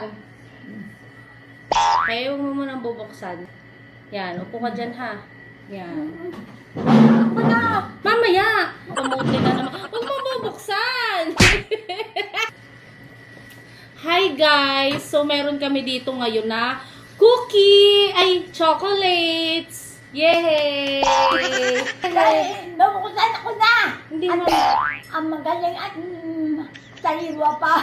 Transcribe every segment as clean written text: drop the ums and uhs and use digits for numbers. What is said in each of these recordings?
bubuksan. Kaya huwag mo munang bubuksan. Yan, upo ka dyan ha. Yan. Mamaya! Kamuti na naman. Huwag mo bubuksan! Hi guys! So meron kami dito ngayon na cookie! Ay, chocolates! Yay! Bubuksan ako na! Hindi At mo. ang magaling at sariwa pa.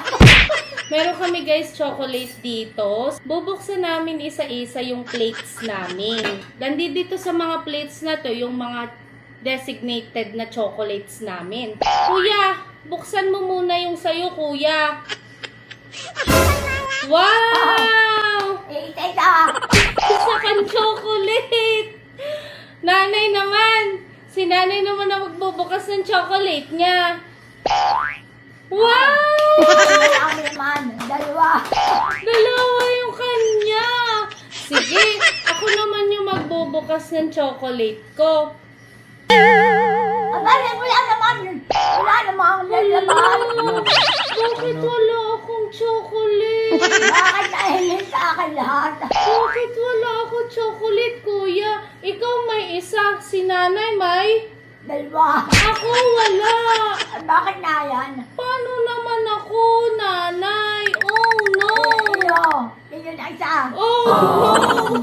Meron kami guys chocolate dito. Bubuksan namin isa-isa yung plates namin. Nandito sa mga plates na to yung mga designated na chocolates namin. Kuya, buksan mo muna yung sayo, kuya. Wow! Isa-isa. Isa kang chocolate! Nanay naman! Si nanay naman na magbubukas ng chocolate niya. Wow! Marami naman. Dalawa. Dalawa yung kanya! Sige, ako naman yung magbubukas ng chocolate ko. Wala naman. Wala namang lalaman. Bakit wala akong chocolate? Bakit nahilin sa akin lahat? Bakit wala akong chocolate, kuya? Ikaw may isa, si nanay may? Dalawa. Ako wala. Bakit na yan? Paano naman ako, nanay? Oh no! Yun na isa. Oh no!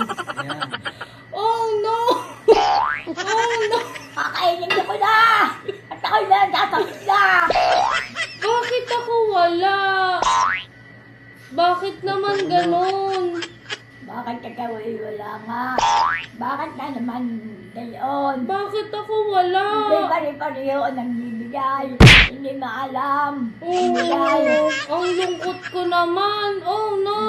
Oh no! Oh no! Kakainin ko na. At ako'y nasasakit na. Bakit ako wala? Bakit naman ganun? Bakit ikaw ay wala nga? Bakit na naman gayon? Bakit ako wala? Hindi pare-pareho ang nagbibigay. Hindi maalam. Oh, ang lungkot ko naman. Oh no!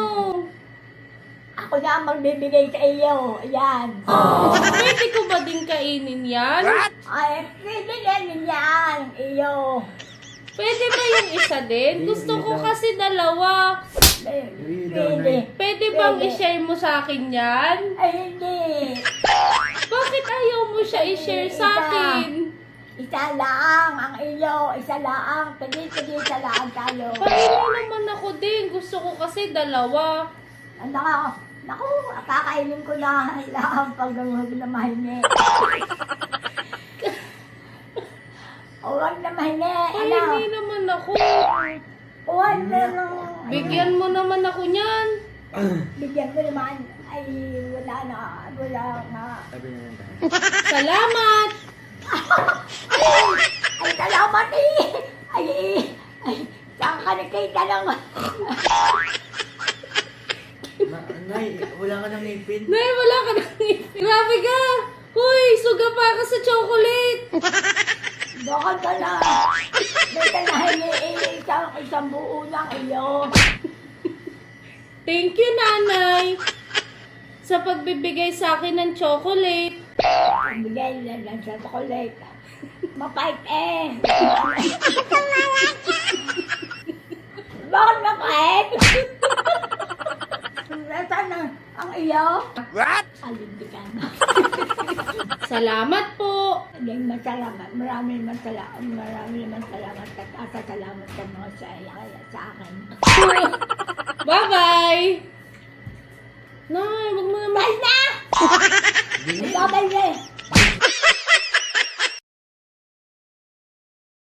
Ako na ang magbibigay sa iyo. Ayan. Pwede ko ba din kainin yan? Ay, pwede din yan. Iyo. Pwede ba yung isa din? Gusto ko kasi dalawa. Pwede. Pwede bang i-share mo sa akin yan? Ay, hindi. Bakit ayaw mo siya i-share sa akin? Isa lang ang iyo. Isa lang. Pwede isa lang tayo. Paano naman ako din? Gusto ko kasi dalawa. Naku, kakainin ko na lang pag huwag na mahingi. Huwag na mahingi. Ay, hindi naman ako. Huwag na lang. Bigyan mo naman ako niyan. Bigyan ko naman. Ay, wala na. Wala nga. Salamat! Ay, salamat eh. Ay, saan ka nakita lang? Nay, wala ka ng ngipin. Nay, wala ka nang ngipin. Grabe ka! Huy, suga pa ka sa chocolate! Bakit ka na? Bakit ka na hingi isang buo ng iyo? Thank you, nanay! Sa pagbibigay sa akin ng chocolate. Bigay lang sa chocolate. Mapait eh. Bakit mapait? Nasaan ang iyo? What? Alindigan. Salamat po! Masalamat. Maraming salamat at asasalamat ka mga sa akin. Bye-bye! Nay, wag mo naman. Bye na! Bye na!